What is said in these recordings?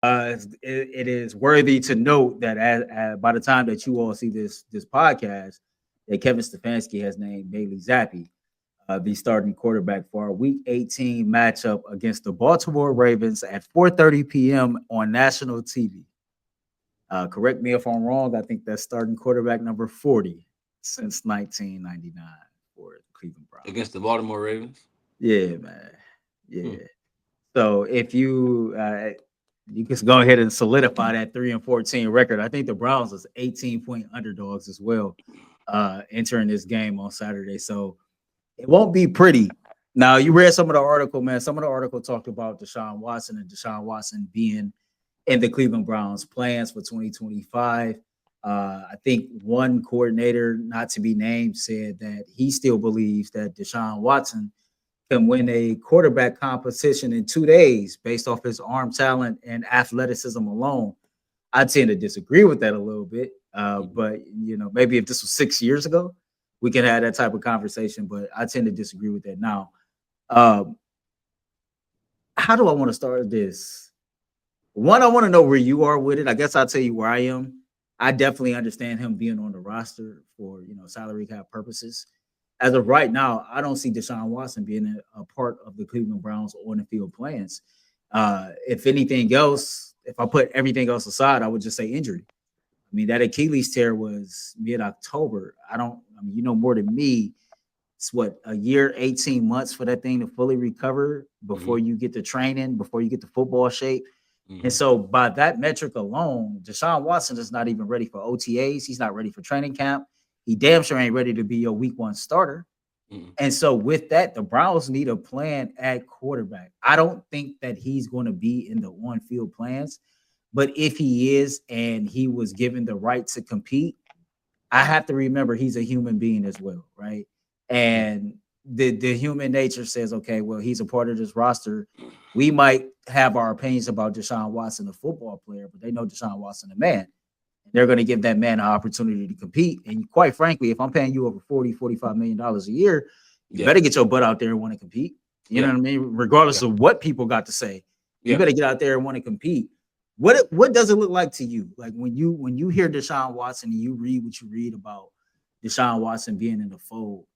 It is worthy to note that by the time that you all see this podcast, that Kevin Stefanski has named Bailey Zappi the starting quarterback for our Week 18 matchup against the Baltimore Ravens at 4:30 p.m. on national TV. Correct me if I'm wrong. I think that's starting quarterback number 40 since 1999 for the Cleveland against Browns. the Baltimore Ravens. Yeah, man. Hmm. Yeah. So if you can go ahead and solidify that 3-14 record. I think the Browns was 18-point underdogs as well, entering this game on Saturday. So it won't be pretty. Now you read some of the article, man. Some of the article talked about Deshaun Watson and Deshaun Watson being in the Cleveland Browns plans for 2025. I think one coordinator, not to be named, said that he still believes that Deshaun Watson can win a quarterback competition in 2 days based off his arm talent and athleticism alone. I tend to disagree with that a little bit. But maybe if this was 6 years ago, we can have that type of conversation. But I tend to disagree with that now. Um, how do I want to start this? One, I want to know where you are with it. I guess I'll tell you where I am. I definitely understand him being on the roster for salary cap purposes. As of right now, I don't see Deshaun Watson being a part of the Cleveland Browns on the field plans. If anything else, if I put everything else aside, I would just say injury. I mean, that Achilles tear was mid-October. I mean, you know more than me. It's what, a year, 18 months for that thing to fully recover before Hmm. you get to training, before you get to football shape. And Hmm. so by that metric alone, Deshaun Watson is not even ready for OTAs. He's not ready for training camp. He damn sure ain't ready to be your week one starter. Hmm. And so with that, the Browns need a plan at quarterback. I don't think that he's going to be in the on-field plans, but if he is and he was given the right to compete, I have to remember he's a human being as well, right? And the human nature says, okay, well, he's a part of this roster. We might have our opinions about Deshaun Watson, the football player, but they know Deshaun Watson, the man. They're going to give that man an opportunity to compete. And quite frankly, if I'm paying you over 40, $45 million a year, you Yeah. better get your butt out there and want to compete. You know Yeah. what I mean? Regardless Yeah. of what people got to say, you Yeah. better get out there and want to compete. What does it look like to you? Like when you hear Deshaun Watson and you read what you read about Deshaun Watson being in the fold,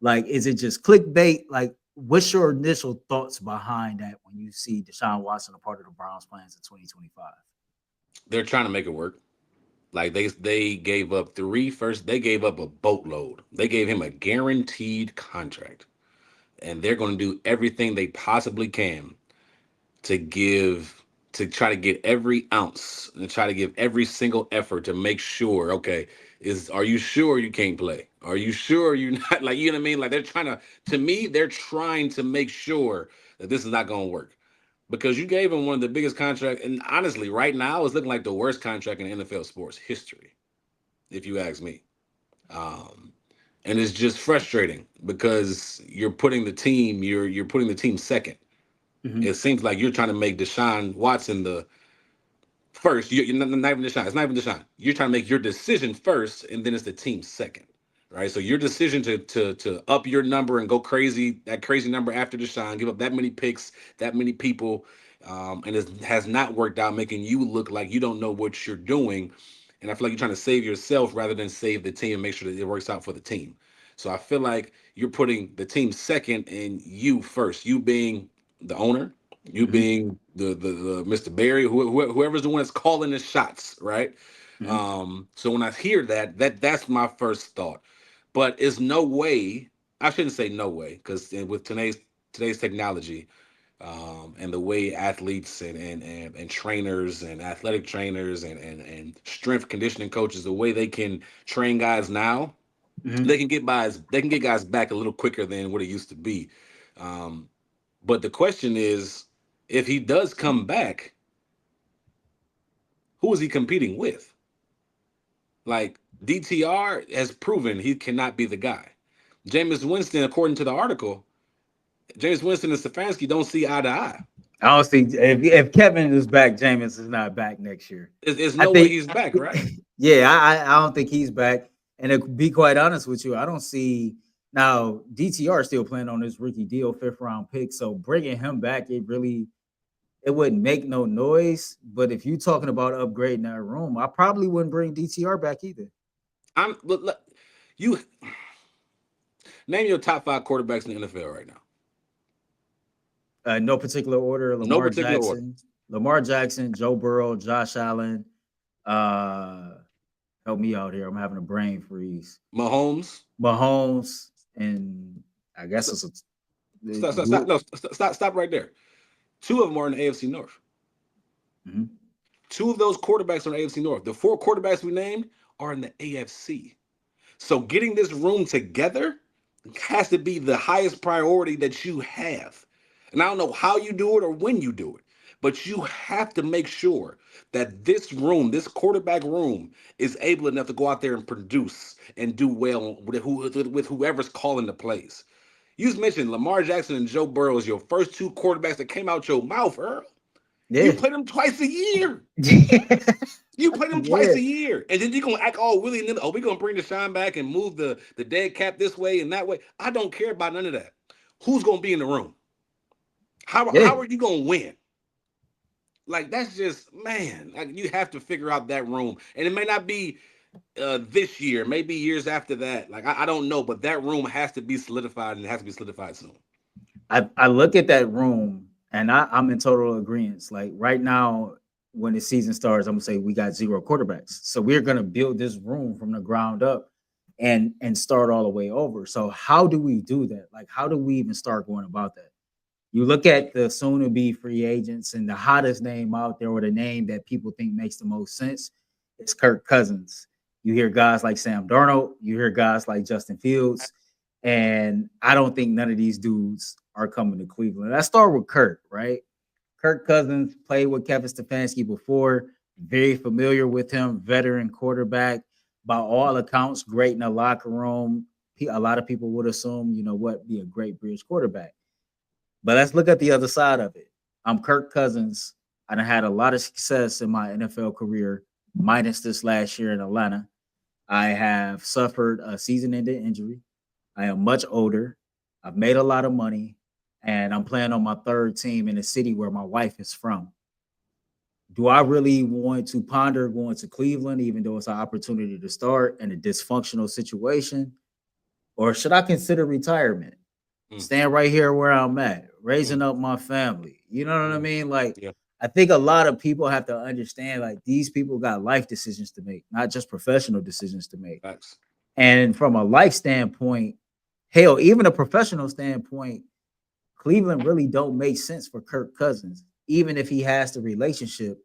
like is it just clickbait? Like what's your initial thoughts behind that when you see Deshaun Watson a part of the Browns plans in 2025? They're trying to make it work. Like they gave up three first. They gave up a boatload. They gave him a guaranteed contract, and they're going to do everything they possibly can to give to try to get every ounce and try to give every single effort to make sure. Okay, are you sure you can't play? Are you sure you're not, like, you know what I mean? Like, they're trying to me they're trying to make sure that this is not going to work, because you gave him one of the biggest contracts, and honestly, right now it's looking like the worst contract in NFL sports history, if you ask me. Um, and it's just frustrating because you're putting the team second. It Mhm. seems like you're trying to make Deshaun Watson the first. You're not even Deshaun. It's not even Deshaun. You're trying to make your decision first, and then it's the team second, right? So your decision to up your number and go crazy, that crazy number after Deshaun, give up that many picks, that many people, and it has not worked out, making you look like you don't know what you're doing. And I feel like you're trying to save yourself rather than save the team and make sure that it works out for the team. So I feel like you're putting the team second and you first. You being the owner, you Mhm. being the Mr. Barry, whoever's the one that's calling the shots, right? Mhm. So when I hear that's my first thought. But it's no way. I shouldn't say no way, because with today's technology, and the way athletes and trainers and athletic trainers and strength conditioning coaches, the way they can train guys now, Mhm. they can get guys back a little quicker than what it used to be. Um, but the question is, if he does come back, who is he competing with? Like, DTR has proven he cannot be the guy. Jameis Winston, according to the article, Jameis Winston and Stefanski don't see eye to eye. I don't see if Kevin is back, Jameis is not back next year. There's I no way think, he's back, right? yeah, I don't think he's back. And to be quite honest with you, I don't see DTR still playing on this rookie deal, fifth round pick. So bringing him back, it really it wouldn't make no noise. But if you're talking about upgrading that room, I probably wouldn't bring DTR back either. Look, you name your top 5 quarterbacks in the NFL right now. No particular order. No particular order. Lamar Jackson, Joe Burrow, Josh Allen. Uh, Help me out here. I'm having a brain freeze. Mahomes, and I guess it's stop right there. 2 of them are in the AFC North. Mm-hmm. 2 of those quarterbacks are in the AFC North. The 4 quarterbacks we named are in the AFC. So getting this room together has to be the highest priority that you have. And I don't know how you do it or when you do it, but you have to make sure that this room, this quarterback room, is able enough to go out there and produce and do well with whoever's calling the plays. You just mentioned Lamar Jackson and Joe Burrow as your first 2 quarterbacks that came out your mouth, Earl. Yeah. You play them twice a year. You play them twice a year. And then you're going to act all willy-nilly. Oh, we're going to bring the shine back and move the dead cap this way and that way. I don't care about none of that. Who's going to be in the room? How are you going to win? Like, that's just, man, like, you have to figure out that room. And it may not be this year, maybe years after that. Like, I don't know, but that room has to be solidified, and it has to be solidified soon. I look at that room, and I'm in total agreement. Like, right now, when the season starts, I'm going to say we got 0 quarterbacks. So we're going to build this room from the ground up and start all the way over. So how do we do that? Like, how do we even start going about that? You look at the soon-to-be free agents, and the hottest name out there, or the name that people think makes the most sense, is Kirk Cousins. You hear guys like Sam Darnold. You hear guys like Justin Fields. And I don't think none of these dudes are coming to Cleveland. Let's start with Kirk, right? Kirk Cousins played with Kevin Stefanski before, very familiar with him, veteran quarterback. By all accounts, great in the locker room. A lot of people would assume, be a great bridge quarterback. But let's look at the other side of it. I'm Kirk Cousins, and I had a lot of success in my NFL career, minus this last year in Atlanta. I have suffered a season-ending injury. I am much older. I've made a lot of money, and I'm playing on my 3rd team in a city where my wife is from. Do I really want to ponder going to Cleveland, even though it's an opportunity to start in a dysfunctional situation? Or should I consider retirement? Stand right here where I'm at, raising up my family. You know what I mean? Like, I think a lot of people have to understand, like, these people got life decisions to make, not just professional decisions to make. Facts. And from a life standpoint, hell, even a professional standpoint, Cleveland really don't make sense for Kirk Cousins, even if he has the relationship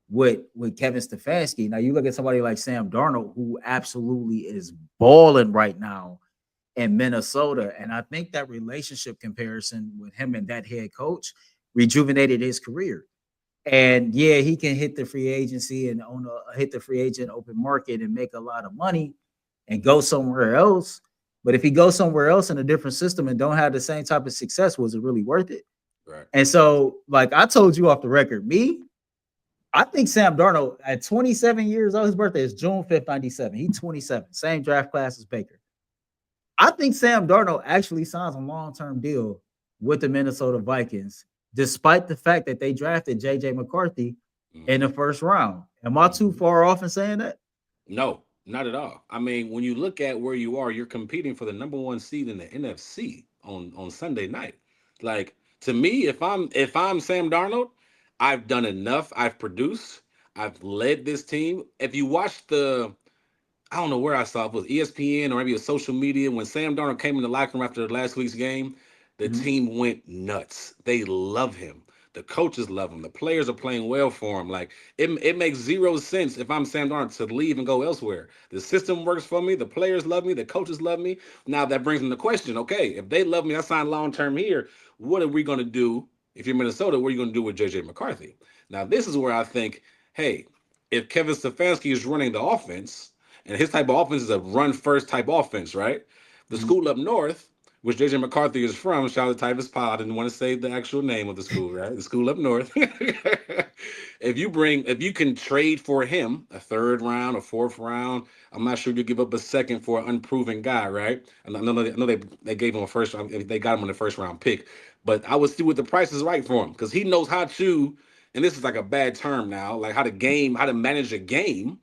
with Kevin Stefanski. Now, you look at somebody like Sam Darnold, who absolutely is balling right now in Minnesota. And I think that relationship comparison with him and that head coach rejuvenated his career. And yeah, he can hit the free agency and hit the free agent open market and make a lot of money and go somewhere else. But if he goes somewhere else in a different system and don't have the same type of success, was it really worth it? Right. And so, like I told you off the record, I think Sam Darnold at 27 years old, his birthday is June 5th, 97. He's 27, same draft class as Baker. I think Sam Darnold actually signs a long-term deal with the Minnesota Vikings, despite the fact that they drafted JJ McCarthy in the 1st round. Am I too far off in saying that? No, not at all. I mean, when you look at where you are, you're competing for the number 1 seed in the NFC on Sunday night. Like, to me, if I'm Sam Darnold, I've done enough. I've produced. I've led this team. If you watch I don't know where I saw it, was ESPN or maybe a social media, when Sam Darnold came in the locker room after last week's game, the team went nuts. They love him. The coaches love him. The players are playing well for him. Like, it makes 0 sense if I'm Sam Darnold to leave and go elsewhere. The system works for me. The players love me. The coaches love me. Now that brings them the question, okay, if they love me, I signed long-term here. What are we going to do? If you're Minnesota, what are you going to do with JJ McCarthy? Now, this is where I think, hey, if Kevin Stefanski is running the offense, and his type of offense is a run-first type offense, right? The school up north which JJ McCarthy is from. Shout out to Tyvis Powell. I didn't want to say the actual name of the school, right? The school up north. If you can trade for him a third round, a fourth round, I'm not sure you give up a second for an unproven guy, right? And I know they gave him a first round, they got him on the first round pick, but I would see what the price is right for him because he knows how to, and this is like a bad term now, like how to manage a game.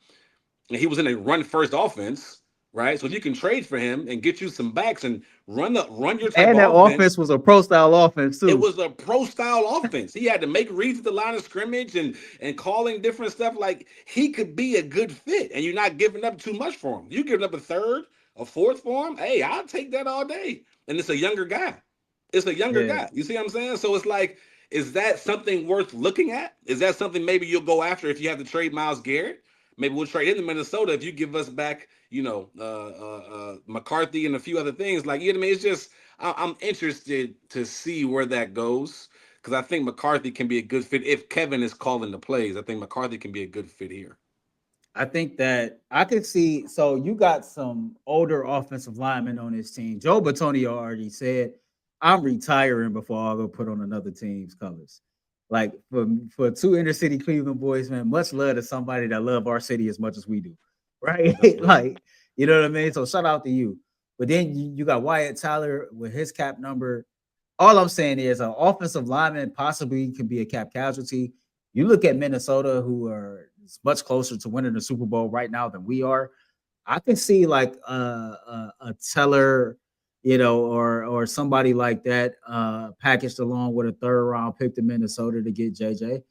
And he was in a run first offense, right? So if you can trade for him and get you some backs and run your type And that of offense, offense was a pro style offense it too. was a pro style offense. He had to make reads at the line of scrimmage and calling different stuff. Like he could be a good fit, and you're not giving up too much for him. You giving up a third, a fourth for him. Hey, I'll take that all day. And it's a younger guy. It's a younger Yeah. guy. You see what I'm saying? So it's like, is that something worth looking at? Is that something maybe you'll go after if you have to trade Myles Garrett? Maybe we'll trade him to Minnesota if you give us back, McCarthy and a few other things. Like, you know what I mean? It's just I'm interested to see where that goes because I think McCarthy can be a good fit if Kevin is calling the plays. I think McCarthy can be a good fit here. I think that I could see. So you got some older offensive linemen on this team. Joe Batonio already said, "I'm retiring before I go put on another team's colors." Like for two inner city Cleveland boys, man, much love to somebody that love our city as much as we do, right? Absolutely. Like you know what I mean. So shout out to you. But then you got Wyatt Tyler with his cap number. All I'm saying is an offensive lineman possibly can be a cap casualty. You look at Minnesota, who are much closer to winning the Super Bowl right now than we are. I can see like a Teller, or somebody like that, packaged along with a third round pick to Minnesota to get JJ.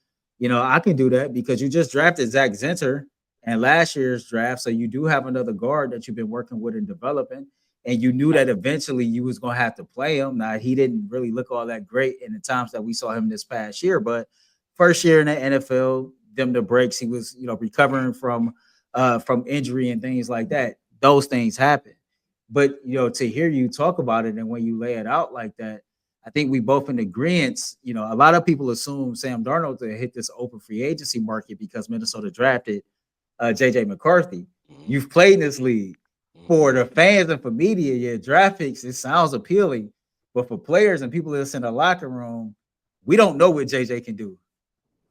I can do that because you just drafted Zach Zinter and last year's draft, so you do have another guard that you've been working with and developing. And you knew that eventually you was gonna have to play him. Now he didn't really look all that great in the times that we saw him this past year, but first year in the NFL, them the breaks, he was recovering from injury and things like that. Those things happen. But to hear you talk about it and when you lay it out like that, I think we both in agreement. A lot of people assume Sam Darnold to hit this open free agency market because Minnesota drafted JJ McCarthy. Mhm. You've played in this league. For the Mhm. fans and for media, yeah, draft picks, it sounds appealing. But for players and people that's in the locker room, we don't know what JJ can do.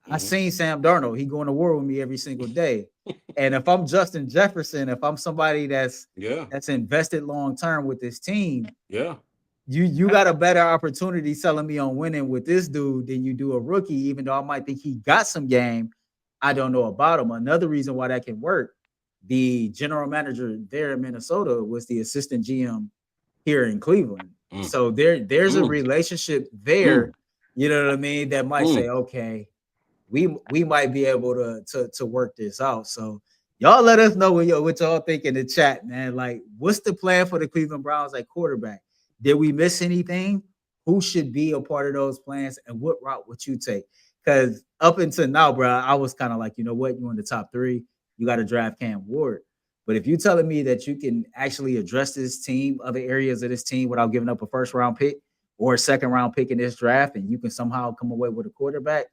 I Mhm. seen Sam Darnold. He going to war with me every single day. And if I'm Justin Jefferson, if I'm somebody that's Yeah. that's invested long term with this team, Yeah. you got a better opportunity selling me on winning with this dude than you do a rookie, even though I might think he got some game. I don't know about him. Another reason why that can work, the general manager there in Minnesota was the assistant GM here in Cleveland. Mm. So there's a Mm. relationship Mm. there, you know what I mean, that might Mm. say, okay, we might be able to work this out. So y'all let us know what y'all think in the chat, man. Like, what's the plan for the Cleveland Browns at quarterback? Did we miss anything? Who should be a part of those plans, and what route would you take? Because up until now, bro, I was kind of like, you know what, you in the top three, you got to draft Cam Ward. But if you're telling me that you can actually address this team, other areas of this team, without giving up a first round pick or a second round pick in this draft, and you can somehow come away with a quarterback,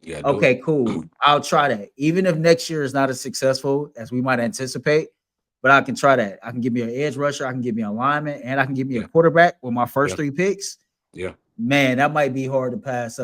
Yeah, do it. okay, cool. I'll try that. Even if next year is not as successful as we might anticipate, but I can try that. I can give me an edge rusher, I can give me a lineman, and I can give me a Yeah. quarterback with my first Yeah. three picks. Yeah. Man, that might be hard to pass up.